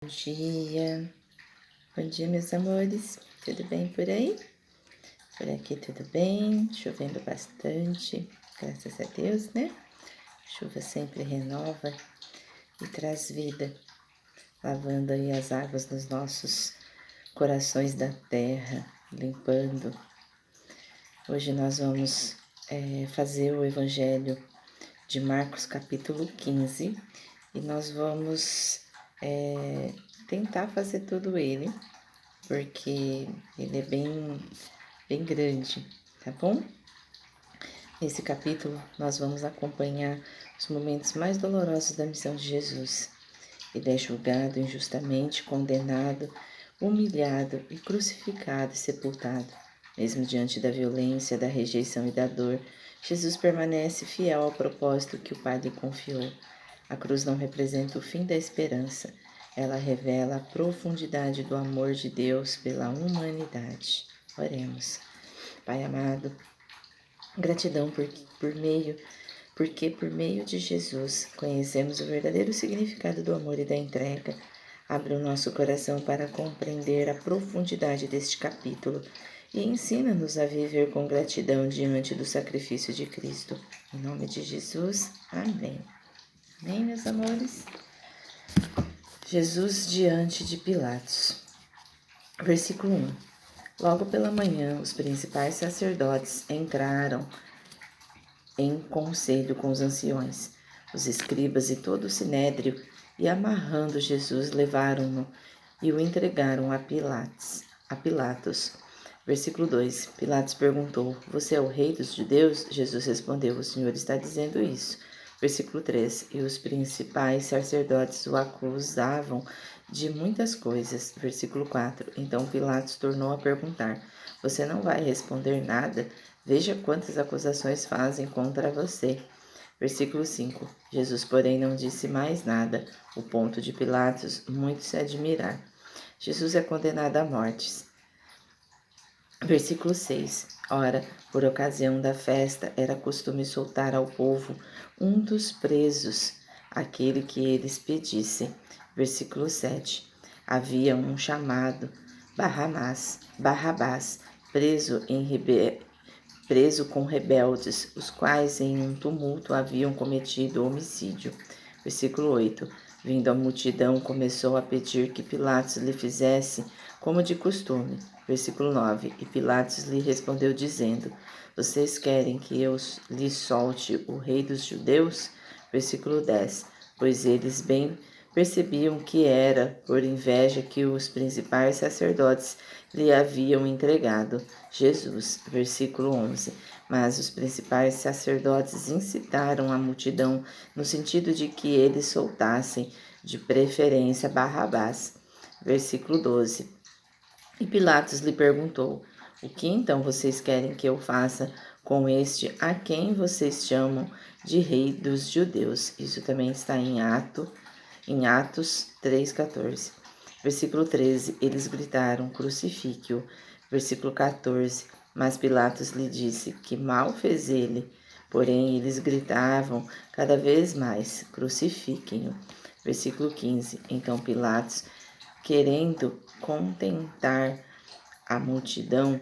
Bom dia meus amores, tudo bem por aí? Por aqui tudo bem, chovendo bastante, graças a Deus, né? Chuva sempre renova e traz vida, lavando aí as águas nos nossos corações da terra, limpando. Hoje nós vamos fazer o Evangelho de Marcos capítulo 15 e nós vamos tentar fazer todo ele, porque ele é bem grande, tá bom? Nesse capítulo nós vamos acompanhar os momentos mais dolorosos da missão de Jesus. Ele é julgado injustamente, condenado, humilhado e crucificado e sepultado. Mesmo diante da violência, da rejeição e da dor, Jesus permanece fiel ao propósito que o Pai lhe confiou. A cruz não representa o fim da esperança, ela revela a profundidade do amor de Deus pela humanidade. Oremos. Pai amado, gratidão porque por meio de Jesus conhecemos o verdadeiro significado do amor e da entrega. Abre o nosso coração para compreender a profundidade deste capítulo e ensina-nos a viver com gratidão diante do sacrifício de Cristo. Em nome de Jesus, amém. Amém, meus amores? Jesus diante de Pilatos. Versículo 1. Logo pela manhã, os principais sacerdotes entraram em conselho com os anciões, os escribas e todo o sinédrio, e amarrando Jesus, levaram-no e o entregaram a Pilatos. Versículo 2. Pilatos perguntou: Você é o rei dos judeus? Jesus respondeu: O Senhor está dizendo isso. Versículo 3. E os principais sacerdotes o acusavam de muitas coisas. Versículo 4. Então Pilatos tornou a perguntar: Você não vai responder nada? Veja quantas acusações fazem contra você. Versículo 5. Jesus, porém, não disse mais nada, o ponto de Pilatos muito se admirar. Jesus é condenado à morte. Versículo 6. Ora, por ocasião da festa, era costume soltar ao povo um dos presos, aquele que eles pedissem. Versículo 7. Havia um chamado Barrabás, preso com rebeldes, os quais em um tumulto haviam cometido homicídio. Versículo 8. Vindo a multidão, começou a pedir que Pilatos lhe fizesse como de costume. Versículo 9. E Pilatos lhe respondeu dizendo: Vocês querem que eu lhe solte o rei dos judeus? Versículo 10. Pois eles bem percebiam que era por inveja que os principais sacerdotes lhe haviam entregado Jesus. Versículo 11. Mas os principais sacerdotes incitaram a multidão no sentido de que eles soltassem, de preferência, Barrabás. Versículo 12. E Pilatos lhe perguntou: O que então vocês querem que eu faça com este a quem vocês chamam de rei dos judeus? Isso também está em Atos 3,14. Versículo 13. Eles gritaram: Crucifique-o. Versículo 14. Mas Pilatos lhe disse que mal fez ele. Porém, eles gritavam cada vez mais: Crucifiquem-o. Versículo 15. Então Pilatos, querendo contentar a multidão,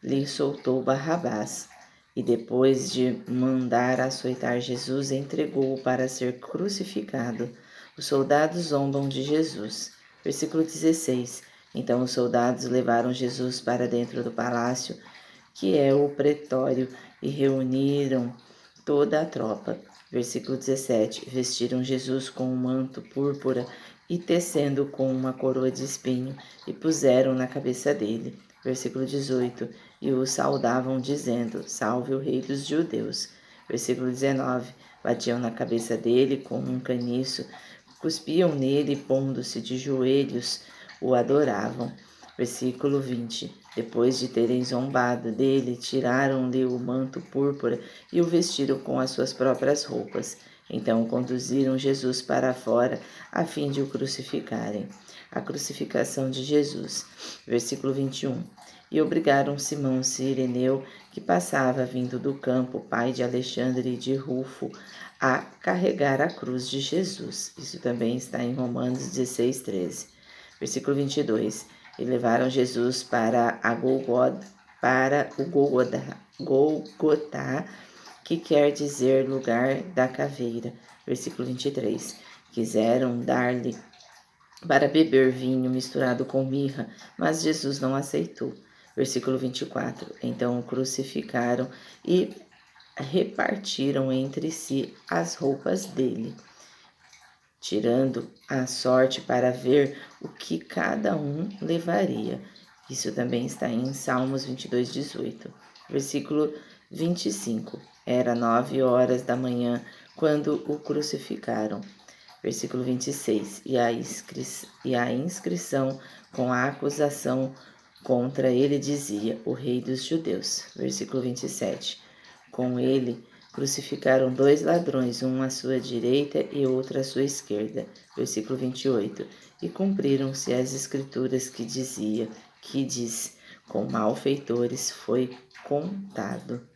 lhe soltou Barrabás. E depois de mandar açoitar Jesus, entregou-o para ser crucificado. Os soldados zombam de Jesus. Versículo 16. Então os soldados levaram Jesus para dentro do palácio, que é o pretório, e reuniram toda a tropa. Versículo 17. Vestiram Jesus com um manto púrpura e tecendo com uma coroa de espinho, e puseram na cabeça dele. Versículo 18. E o saudavam, dizendo: Salve o rei dos judeus. Versículo 19. Batiam na cabeça dele com um caniço, cuspiam nele e, pondo-se de joelhos, o adoravam. Versículo 20. Depois de terem zombado dele, tiraram-lhe o manto púrpura e o vestiram com as suas próprias roupas. Então conduziram Jesus para fora, a fim de o crucificarem. A crucificação de Jesus. Versículo 21. E obrigaram Simão Cireneu, que passava vindo do campo, pai de Alexandre e de Rufo, a carregar a cruz de Jesus. Isso também está em Romanos 16, 13. Versículo 22. E levaram Jesus para o Golgotá, que quer dizer lugar da caveira. Versículo 23. Quiseram dar-lhe para beber vinho misturado com mirra, mas Jesus não aceitou. Versículo 24. Então o crucificaram e repartiram entre si as roupas dele, tirando a sorte para ver o que cada um levaria. Isso também está em Salmos 22, 18. Versículo 25. Era 9 horas da manhã quando o crucificaram. Versículo 26. E a inscrição com a acusação contra ele dizia: o Rei dos Judeus. Versículo 27. Com ele crucificaram 2 ladrões, um à sua direita e outro à sua esquerda. Versículo 28. E cumpriram-se as escrituras que diz, com malfeitores foi contado.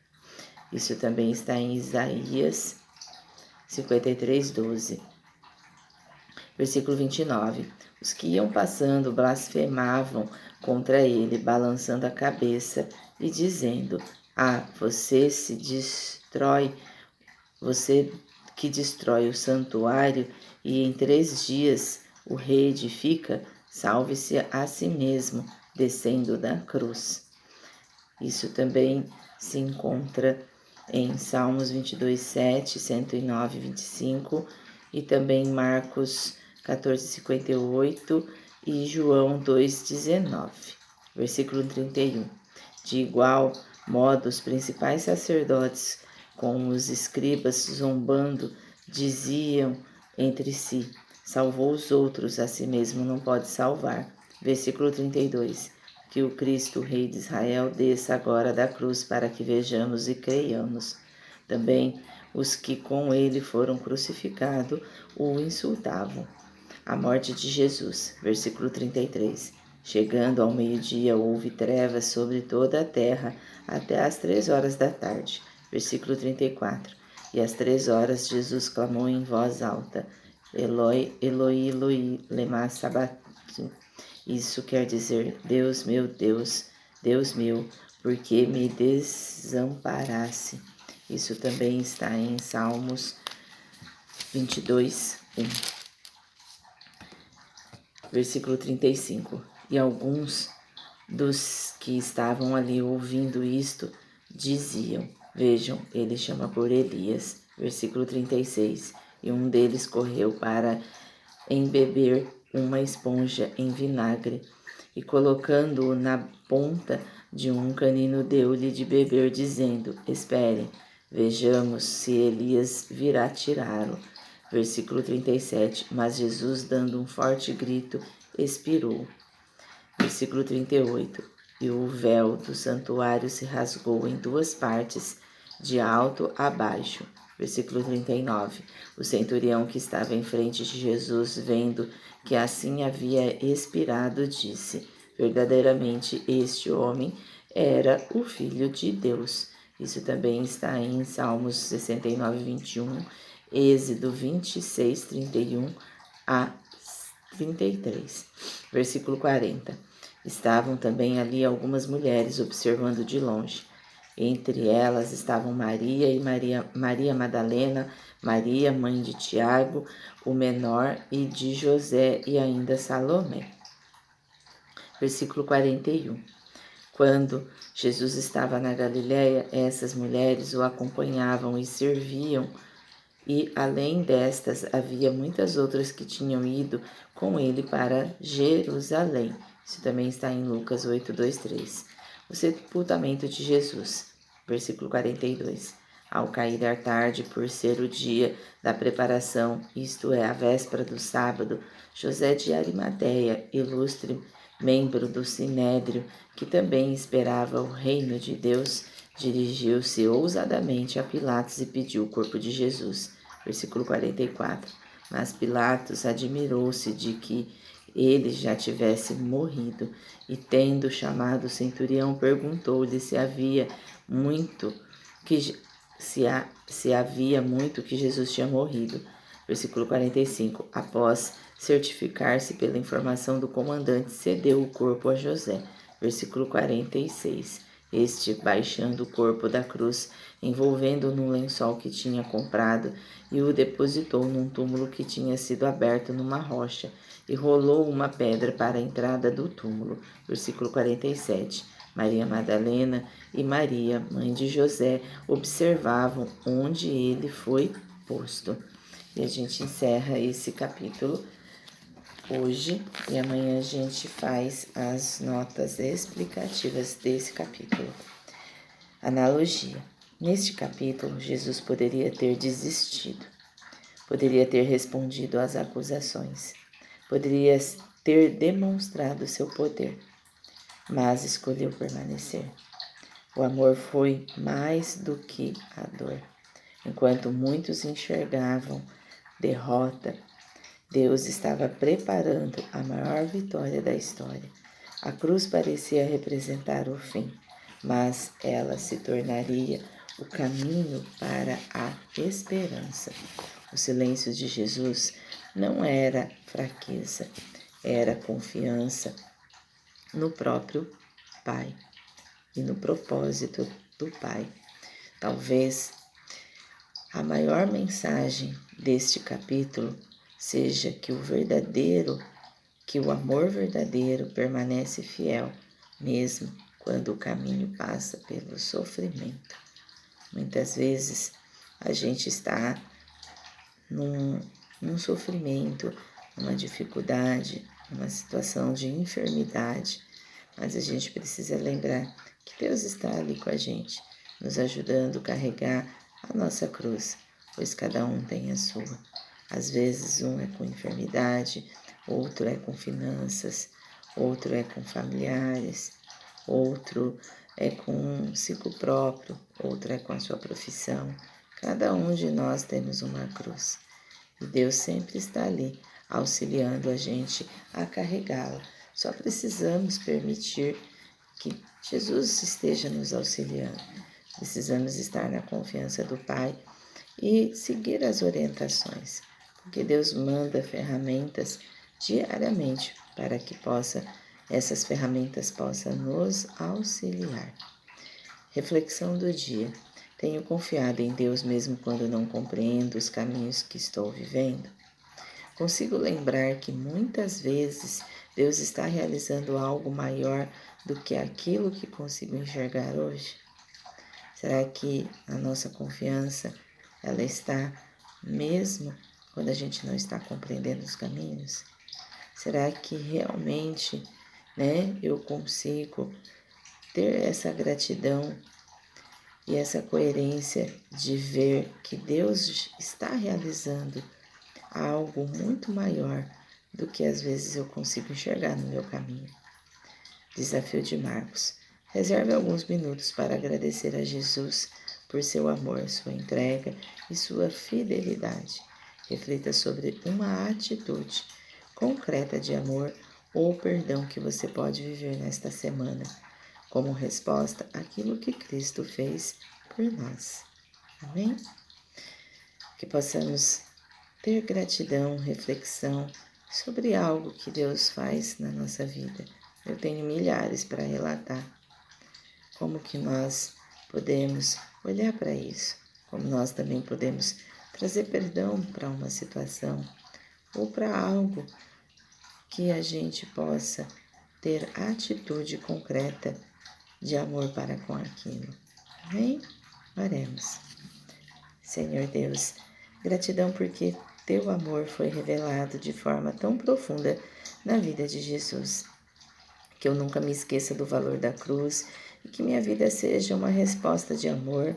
Isso também está em Isaías 53, 12. Versículo 29. Os que iam passando blasfemavam contra ele, balançando a cabeça e dizendo: você que destrói o santuário e em 3 dias o reedifica, salve-se a si mesmo, descendo da cruz. Isso também se encontra em Salmos 22, 7, 109, 25 e também Marcos 14, 58 e João 2, 19. Versículo 31. De igual modo, os principais sacerdotes, com os escribas zombando, diziam entre si: salvou os outros, a si mesmo não pode salvar. Versículo 32. Que o Cristo, Rei de Israel, desça agora da cruz para que vejamos e creiamos. Também os que com ele foram crucificados o insultavam. A morte de Jesus. Versículo 33. Chegando ao meio-dia, houve trevas sobre toda a terra até às 3 horas da tarde. Versículo 34. E às 3 horas Jesus clamou em voz alta: Eloi, Eloi, Eloi, lema sabachthani. Isso quer dizer: Deus meu, por que me desamparaste? Isso também está em Salmos 22, 1. Versículo 35. E alguns dos que estavam ali ouvindo isto diziam: vejam, ele chama por Elias. Versículo 36. E um deles correu para embeber uma esponja em vinagre e, colocando-o na ponta de um canino, deu-lhe de beber, dizendo: esperem, vejamos se Elias virá tirá-lo. Versículo 37. Mas Jesus, dando um forte grito, expirou. Versículo 38. E o véu do santuário se rasgou em 2 partes, de alto a baixo. Versículo 39. O centurião que estava em frente de Jesus, vendo que assim havia expirado, disse: verdadeiramente este homem era o Filho de Deus. Isso também está em Salmos 69, 21, Êxodo 26, 31 a 33. Versículo 40. Estavam também ali algumas mulheres observando de longe. Entre elas estavam Maria e Maria Madalena, Maria, mãe de Tiago, o menor, e de José, e ainda Salomé. Versículo 41. Quando Jesus estava na Galiléia, essas mulheres o acompanhavam e serviam, e além destas, havia muitas outras que tinham ido com ele para Jerusalém. Isso também está em Lucas 8, 2, 3. O sepultamento de Jesus. Versículo 42. Ao cair da tarde, por ser o dia da preparação, isto é, a véspera do sábado, José de Arimateia, ilustre membro do Sinédrio, que também esperava o reino de Deus, dirigiu-se ousadamente a Pilatos e pediu o corpo de Jesus. Versículo 44. Mas Pilatos admirou-se de que ele já tivesse morrido, e tendo chamado o centurião, perguntou-lhe se havia muito que Jesus tinha morrido. Versículo 45. Após certificar-se pela informação do comandante, cedeu o corpo a José. Versículo 46. Este, baixando o corpo da cruz, envolvendo-o num lençol que tinha comprado, e o depositou num túmulo que tinha sido aberto numa rocha, e rolou uma pedra para a entrada do túmulo. Versículo 47. Maria Madalena e Maria, mãe de José, observavam onde ele foi posto. E a gente encerra esse capítulo hoje e amanhã a gente faz as notas explicativas desse capítulo. Analogia. Neste capítulo, Jesus poderia ter desistido, poderia ter respondido às acusações, poderia ter demonstrado seu poder, mas escolheu permanecer. O amor foi mais do que a dor. Enquanto muitos enxergavam derrota, Deus estava preparando a maior vitória da história. A cruz parecia representar o fim, mas ela se tornaria o caminho para a esperança. O silêncio de Jesus não era fraqueza, era confiança no próprio Pai e no propósito do Pai. Talvez a maior mensagem deste capítulo seja que o amor verdadeiro permanece fiel, mesmo quando o caminho passa pelo sofrimento. Muitas vezes a gente está num sofrimento, numa dificuldade, numa situação de enfermidade, mas a gente precisa lembrar que Deus está ali com a gente, nos ajudando a carregar a nossa cruz, pois cada um tem a sua. Às vezes um é com enfermidade, outro é com finanças, outro é com familiares, outro é com ciclo próprio, outro é com a sua profissão. Cada um de nós temos uma cruz e Deus sempre está ali, auxiliando a gente a carregá-la. Só precisamos permitir que Jesus esteja nos auxiliando. Precisamos estar na confiança do Pai e seguir as orientações, porque Deus manda ferramentas diariamente para que essas ferramentas possam nos auxiliar. Reflexão do dia. Tenho confiado em Deus mesmo quando não compreendo os caminhos que estou vivendo? Consigo lembrar que muitas vezes Deus está realizando algo maior do que aquilo que consigo enxergar hoje? Será que a nossa confiança ela está mesmo quando a gente não está compreendendo os caminhos? Será que realmente, eu consigo ter essa gratidão e essa coerência de ver que Deus está realizando algo muito maior do que às vezes eu consigo enxergar no meu caminho? Desafio de Marcos. Reserve alguns minutos para agradecer a Jesus por seu amor, sua entrega e sua fidelidade. Reflita sobre uma atitude concreta de amor ou perdão que você pode viver nesta semana, como resposta àquilo que Cristo fez por nós. Amém? Que possamos ter gratidão, reflexão sobre algo que Deus faz na nossa vida. Eu tenho milhares para relatar. Como que nós podemos olhar para isso? Como nós também podemos trazer perdão para uma situação ou para algo que a gente possa ter atitude concreta de amor para com aquilo. Amém? Oremos. Senhor Deus, gratidão porque teu amor foi revelado de forma tão profunda na vida de Jesus. Que eu nunca me esqueça do valor da cruz e que minha vida seja uma resposta de amor,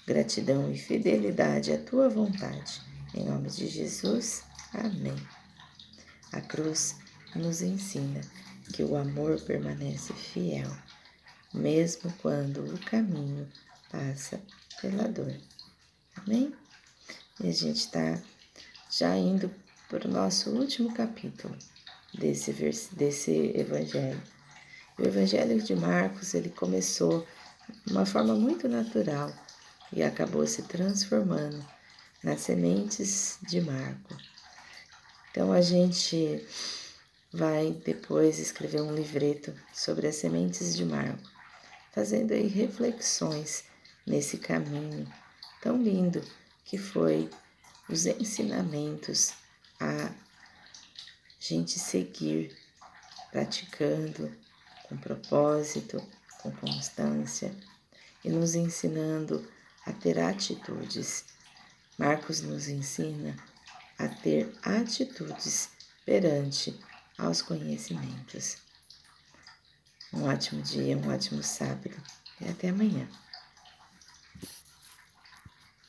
gratidão e fidelidade à tua vontade. Em nome de Jesus, amém. A cruz nos ensina que o amor permanece fiel, mesmo quando o caminho passa pela dor. Amém? E a gente está já indo para o nosso último capítulo desse evangelho. O Evangelho de Marcos, ele começou de uma forma muito natural e acabou se transformando nas sementes de Marco. Então, a gente vai depois escrever um livreto sobre as sementes de Marco, fazendo aí reflexões nesse caminho tão lindo que foi os ensinamentos a gente seguir praticando com propósito, com constância e nos ensinando a ter atitudes. Marcos nos ensina a ter atitudes perante aos conhecimentos. Um ótimo dia, um ótimo sábado e até amanhã.